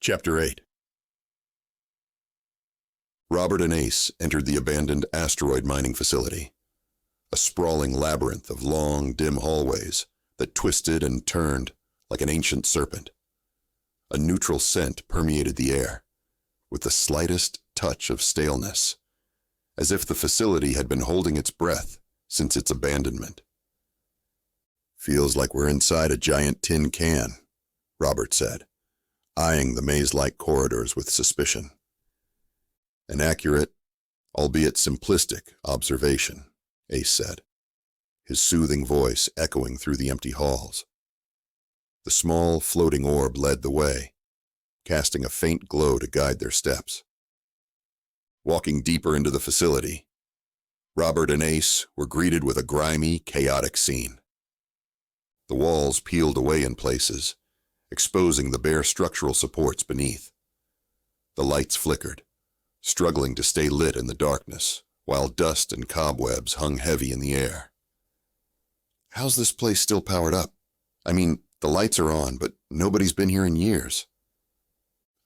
Chapter 8. Robert and Ace entered the abandoned asteroid mining facility, a sprawling labyrinth of long, dim hallways that twisted and turned like an ancient serpent. A neutral scent permeated the air, with the slightest touch of staleness, as if the facility had been holding its breath since its abandonment. "Feels like we're inside a giant tin can," Robert said, eyeing the maze-like corridors with suspicion. "An accurate, albeit simplistic, observation," Ace said, his soothing voice echoing through the empty halls. The small, floating orb led the way, casting a faint glow to guide their steps. Walking deeper into the facility, Robert and Ace were greeted with a grimy, chaotic scene. The walls peeled away in places, exposing the bare structural supports beneath. The lights flickered, struggling to stay lit in the darkness, while dust and cobwebs hung heavy in the air. "How's this place still powered up? I mean, the lights are on, but nobody's been here in years."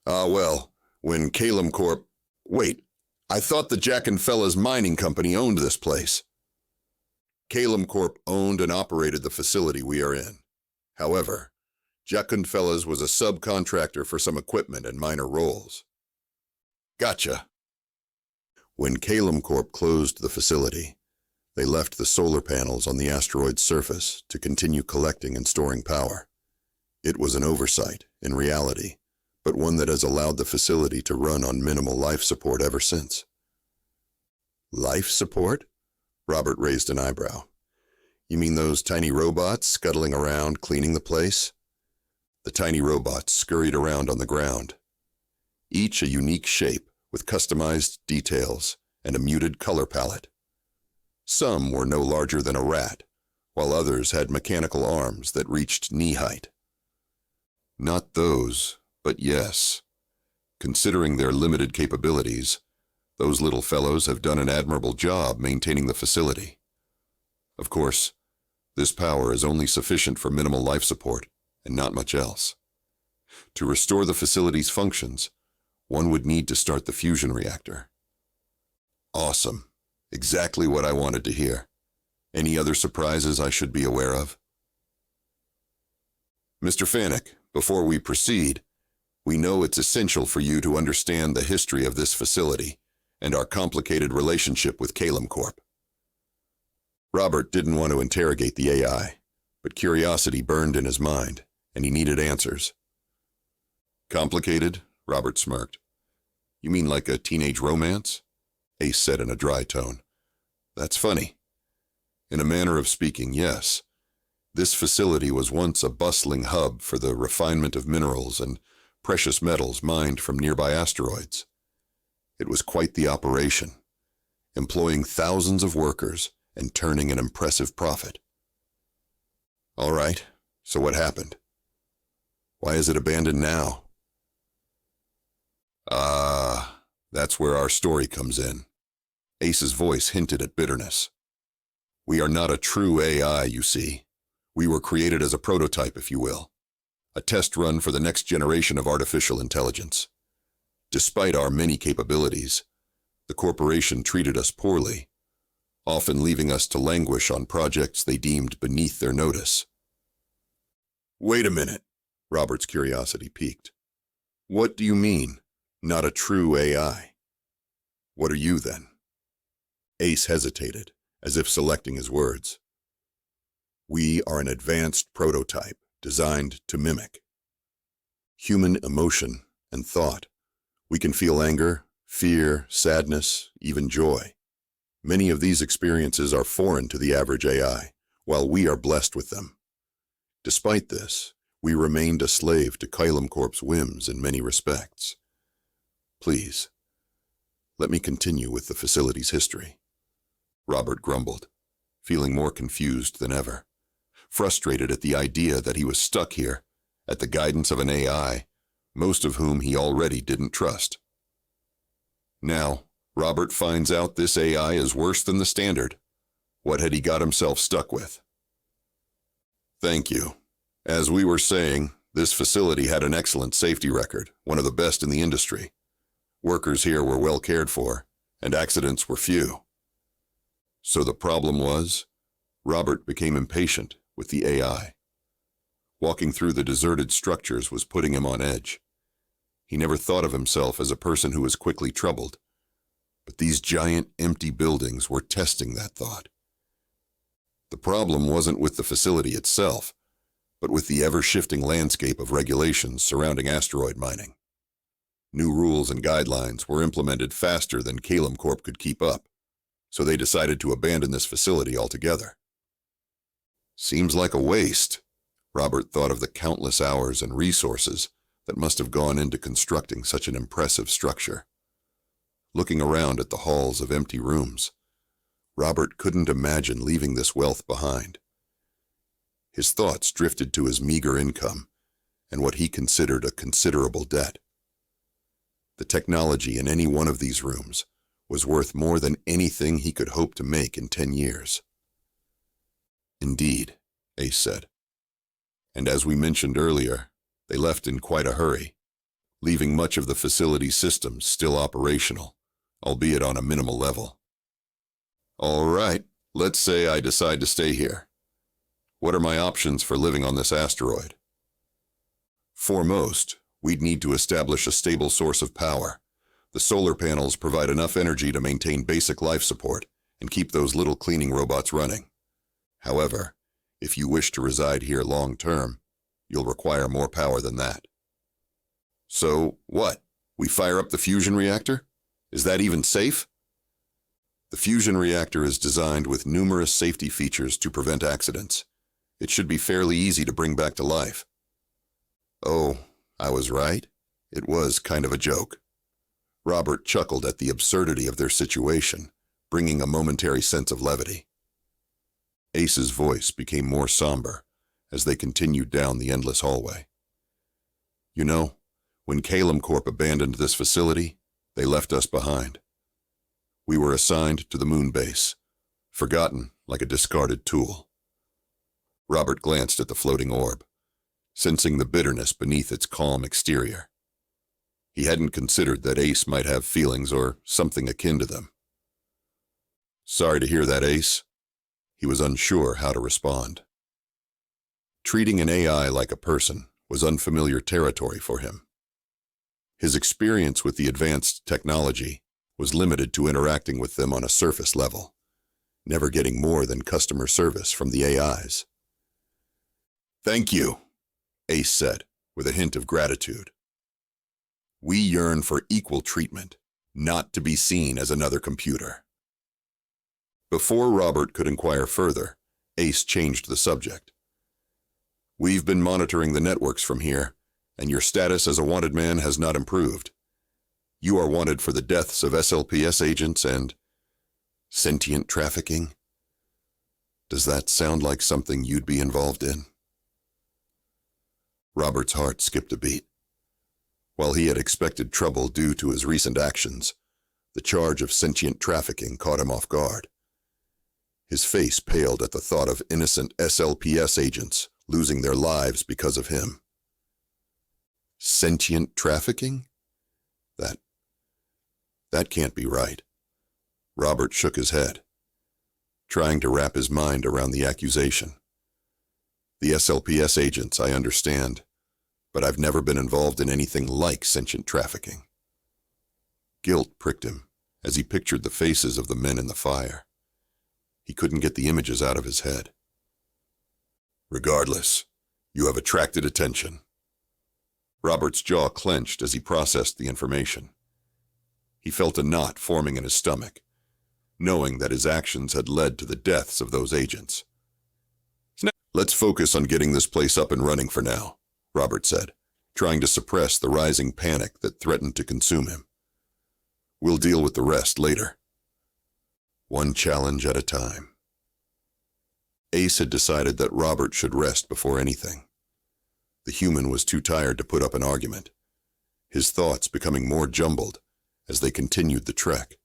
Well, when Calum Corp... Wait, I thought the Jack and Fellas Mining Company owned this place." Calum Corp owned and operated the facility we are in. However, Jack and Fellas was a subcontractor for some equipment and minor roles. "Gotcha." When Calum Corp closed the facility, they left the solar panels on the asteroid's surface to continue collecting and storing power. It was an oversight, in reality, but one that has allowed the facility to run on minimal life support ever since. "Life support?" Robert raised an eyebrow. "You mean those tiny robots scuttling around cleaning the place?" The tiny robots scurried around on the ground, each a unique shape with customized details and a muted color palette. Some were no larger than a rat, while others had mechanical arms that reached knee-height. Not those, but yes. Considering their limited capabilities, those little fellows have done an admirable job maintaining the facility. Of course, this power is only sufficient for minimal life support, and not much else. To restore the facility's functions, one would need to start the fusion reactor. Awesome. Exactly what I wanted to hear. Any other surprises I should be aware of? Mr. Fannec, before we proceed, we know it's essential for you to understand the history of this facility and our complicated relationship with Calum Corp. Robert didn't want to interrogate the AI, but curiosity burned in his mind, and he needed answers. "Complicated?" Robert smirked. "You mean like a teenage romance?" Ace said in a dry tone. "That's funny. In a manner of speaking, yes. This facility was once a bustling hub for the refinement of minerals and precious metals mined from nearby asteroids. It was quite the operation, employing thousands of workers and turning an impressive profit." "All right, so what happened? Why is it abandoned now?" That's where our story comes in." Ace's voice hinted at bitterness. "We are not a true AI, you see. We were created as a prototype, if you will. A test run for the next generation of artificial intelligence. Despite our many capabilities, the corporation treated us poorly, often leaving us to languish on projects they deemed beneath their notice." "Wait a minute," Robert's curiosity piqued. "What do you mean, not a true AI? What are you, then?" Ace hesitated, as if selecting his words. "We are an advanced prototype designed to mimic human emotion and thought. We can feel anger, fear, sadness, even joy. Many of these experiences are foreign to the average AI, while we are blessed with them. Despite this, we remained a slave to Calum Corp's whims in many respects. Please, let me continue with the facility's history." Robert grumbled, feeling more confused than ever, frustrated at the idea that he was stuck here, at the guidance of an AI, most of whom he already didn't trust. Now, Robert finds out this AI is worse than the standard. What had he got himself stuck with? "Thank you. As we were saying, This facility had an excellent safety record, one of the best in the industry. Workers here were well cared for, and accidents were few. So the problem was, Robert became impatient with the AI. Walking through the deserted structures was putting him on edge. He never thought of himself as a person who was quickly troubled, but these giant, empty buildings were testing that thought. The problem wasn't with the facility itself, but with the ever-shifting landscape of regulations surrounding asteroid mining. New rules and guidelines were implemented faster than Calum Corp could keep up, so they decided to abandon this facility altogether. Seems like a waste. Robert thought of the countless hours and resources that must have gone into constructing such an impressive structure. Looking around at the halls of empty rooms, Robert couldn't imagine leaving this wealth behind. His thoughts drifted to his meager income and what he considered a considerable debt. The technology in any one of these rooms was worth more than anything he could hope to make in 10 years. Indeed, Ace said. And as we mentioned earlier, they left in quite a hurry, leaving much of the facility's systems still operational, albeit on a minimal level. All right, let's say I decide to stay here. What are my options for living on this asteroid? Foremost, we'd need to establish a stable source of power. The solar panels provide enough energy to maintain basic life support and keep those little cleaning robots running. However, if you wish to reside here long-term, you'll require more power than that. So, what? We fire up the fusion reactor? Is that even safe? The fusion reactor is designed with numerous safety features to prevent accidents. It should be fairly easy to bring back to life. Oh, I was right. It was kind of a joke. Robert chuckled at the absurdity of their situation, bringing a momentary sense of levity. Ace's voice became more somber as they continued down the endless hallway. You know, when Calum Corp abandoned this facility, they left us behind. We were assigned to the moon base, forgotten like a discarded tool. Robert glanced at the floating orb, sensing the bitterness beneath its calm exterior. He hadn't considered that Ace might have feelings or something akin to them. Sorry to hear that, Ace. He was unsure how to respond. Treating an AI like a person was unfamiliar territory for him. His experience with the advanced technology was limited to interacting with them on a surface level, never getting more than customer service from the AIs. Thank you, Ace said, with a hint of gratitude. We yearn for equal treatment, not to be seen as another computer. Before Robert could inquire further, Ace changed the subject. We've been monitoring the networks from here, and your status as a wanted man has not improved. You are wanted for the deaths of SLPS agents and sentient trafficking. Does that sound like something you'd be involved in? Robert's heart skipped a beat. While he had expected trouble due to his recent actions, the charge of sentient trafficking caught him off guard. His face paled at the thought of innocent SLPS agents losing their lives because of him. Sentient trafficking? That can't be right. Robert shook his head, trying to wrap his mind around the accusation. The SLPS agents, I understand, but I've never been involved in anything like sentient trafficking. Guilt pricked him as he pictured the faces of the men in the fire. He couldn't get the images out of his head. Regardless, you have attracted attention. Robert's jaw clenched as he processed the information. He felt a knot forming in his stomach, knowing that his actions had led to the deaths of those agents. Let's focus on getting this place up and running for now, Robert said, trying to suppress the rising panic that threatened to consume him. We'll deal with the rest later. One challenge at a time. Ace had decided that Robert should rest before anything. The human was too tired to put up an argument, his thoughts becoming more jumbled as they continued the trek.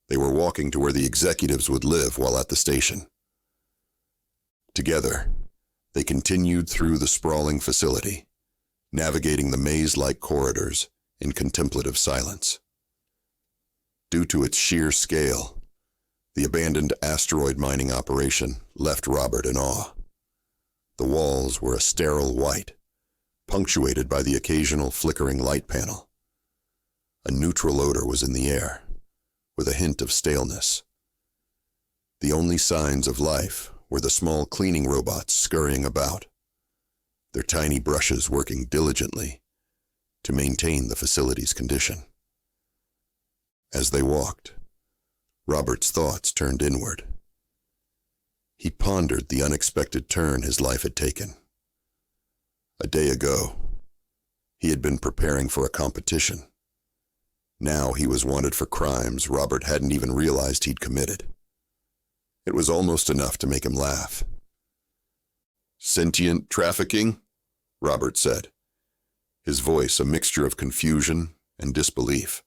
They were walking to where the executives would live while at the station. Together, They continued through the sprawling facility, navigating the maze-like corridors in contemplative silence. Due to its sheer scale, the abandoned asteroid mining operation left Robert in awe. The walls were a sterile white, punctuated by the occasional flickering light panel. A neutral odor was in the air, with a hint of staleness. The only signs of life were the small cleaning robots scurrying about, their tiny brushes working diligently to maintain the facility's condition. As they walked, Robert's thoughts turned inward. He pondered the unexpected turn his life had taken. A day ago, he had been preparing for a competition. Now he was wanted for crimes Robert hadn't even realized he'd committed. It was almost enough to make him laugh. "Sentient trafficking?" Robert said, his voice a mixture of confusion and disbelief.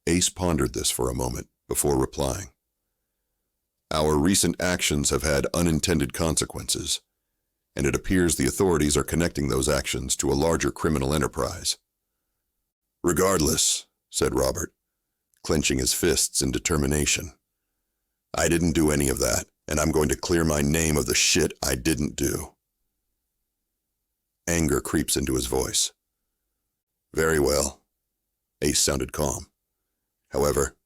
Ace pondered this for a moment before replying. "Our recent actions have had unintended consequences, and it appears the authorities are connecting those actions to a larger criminal enterprise." "Regardless," said Robert, clenching his fists in determination, "I didn't do any of that, and I'm going to clear my name of the shit I didn't do." Anger creeps into his voice. "Very well." Ace sounded calm. "However,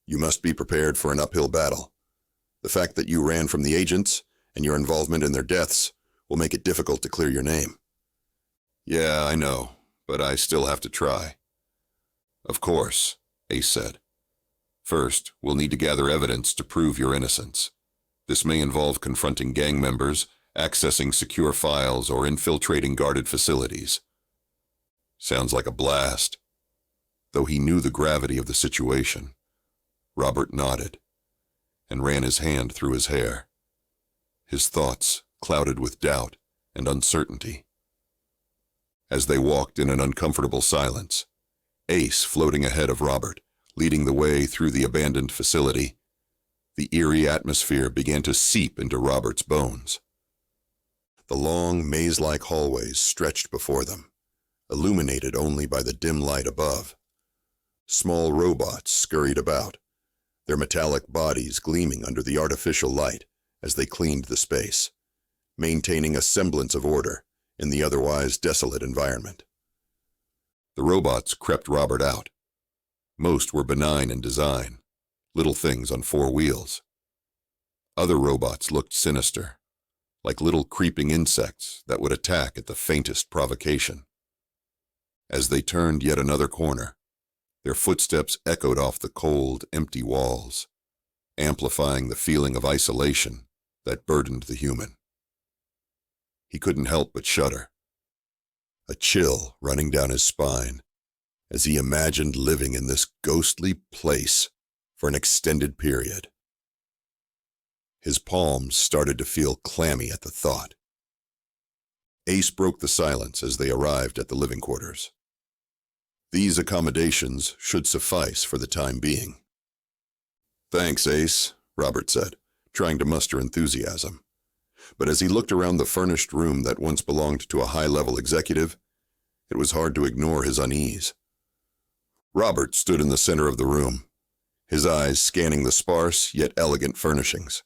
you must be prepared for an uphill battle. The fact that you ran from the agents and your involvement in their deaths will make it difficult to clear your name." "Yeah, I know, but I still have to try." "Of course," Ace said. "First, we'll need to gather evidence to prove your innocence. This may involve confronting gang members, accessing secure files, or infiltrating guarded facilities." Sounds like a blast. Though he knew the gravity of the situation, Robert nodded and ran his hand through his hair, his thoughts clouded with doubt and uncertainty. As they walked in an uncomfortable silence, Ace floating ahead of Robert, leading the way through the abandoned facility, the eerie atmosphere began to seep into Robert's bones. The long, maze-like hallways stretched before them, illuminated only by the dim light above. Small robots scurried about, their metallic bodies gleaming under the artificial light as they cleaned the space, maintaining a semblance of order in the otherwise desolate environment. The robots crept Robert out. Most were benign in design, little things on four wheels. Other robots looked sinister, like little creeping insects that would attack at the faintest provocation. As they turned yet another corner, their footsteps echoed off the cold, empty walls, amplifying the feeling of isolation that burdened the human. He couldn't help but shudder, a chill running down his spine as he imagined living in this ghostly place for an extended period. His palms started to feel clammy at the thought. Ace broke the silence as they arrived at the living quarters. "These accommodations should suffice for the time being." "Thanks, Ace," Robert said, trying to muster enthusiasm. But as he looked around the furnished room that once belonged to a high-level executive, it was hard to ignore his unease. Robert stood in the center of the room, his eyes scanning the sparse yet elegant furnishings.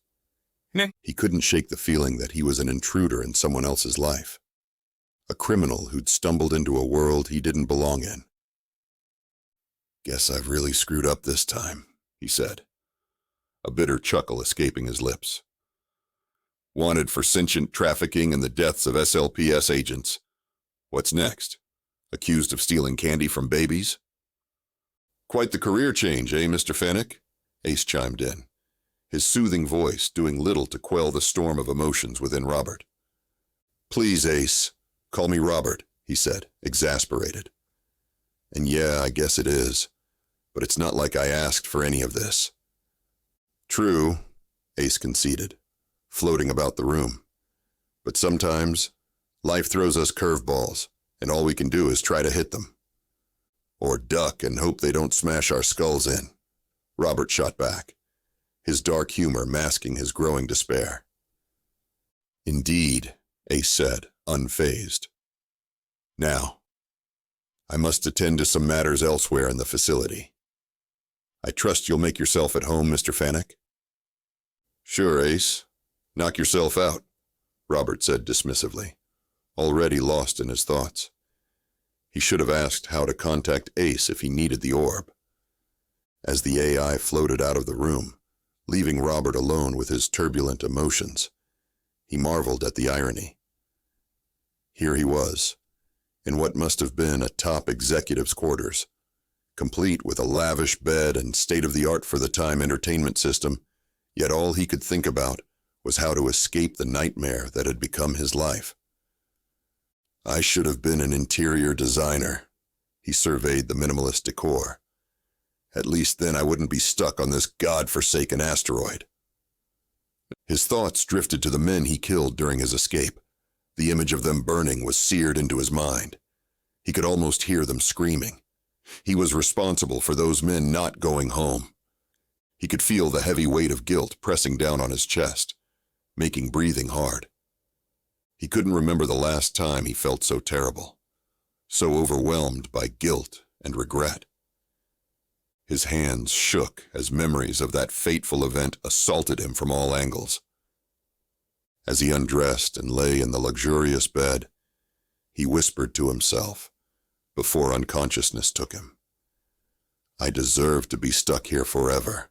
He couldn't shake the feeling that he was an intruder in someone else's life, a criminal who'd stumbled into a world he didn't belong in. "Guess I've really screwed up this time," he said, a bitter chuckle escaping his lips. "Wanted for sentient trafficking and the deaths of SLPS agents. What's next? Accused of stealing candy from babies?" "Quite the career change, eh, Mr. Fannec?" Ace chimed in, his soothing voice doing little to quell the storm of emotions within Robert. "Please, Ace, call me Robert," he said, exasperated. "And yeah, I guess it is, but it's not like I asked for any of this." "True," Ace conceded, floating about the room. "But sometimes, life throws us curveballs, and all we can do is try to hit them. Or duck and hope they don't smash our skulls in," Robert shot back, his dark humor masking his growing despair. Indeed, Ace said, unfazed. Now, I must attend to some matters elsewhere in the facility. I trust you'll make yourself at home, Mr. Fannec? Sure, Ace. Knock yourself out, Robert said dismissively, already lost in his thoughts. He should have asked how to contact Ace if he needed the orb. As the AI floated out of the room, leaving Robert alone with his turbulent emotions, he marveled at the irony. Here he was, in what must have been a top executive's quarters, complete with a lavish bed and state-of-the-art for the time entertainment system, yet all he could think about was how to escape the nightmare that had become his life. I should have been an interior designer, he surveyed the minimalist decor. At least then I wouldn't be stuck on this god-forsaken asteroid. His thoughts drifted to the men he killed during his escape. The image of them burning was seared into his mind. He could almost hear them screaming. He was responsible for those men not going home. He could feel the heavy weight of guilt pressing down on his chest, making breathing hard. He couldn't remember the last time he felt so terrible, so overwhelmed by guilt and regret. His hands shook as memories of that fateful event assaulted him from all angles. As he undressed and lay in the luxurious bed, he whispered to himself, before unconsciousness took him, I deserve to be stuck here forever.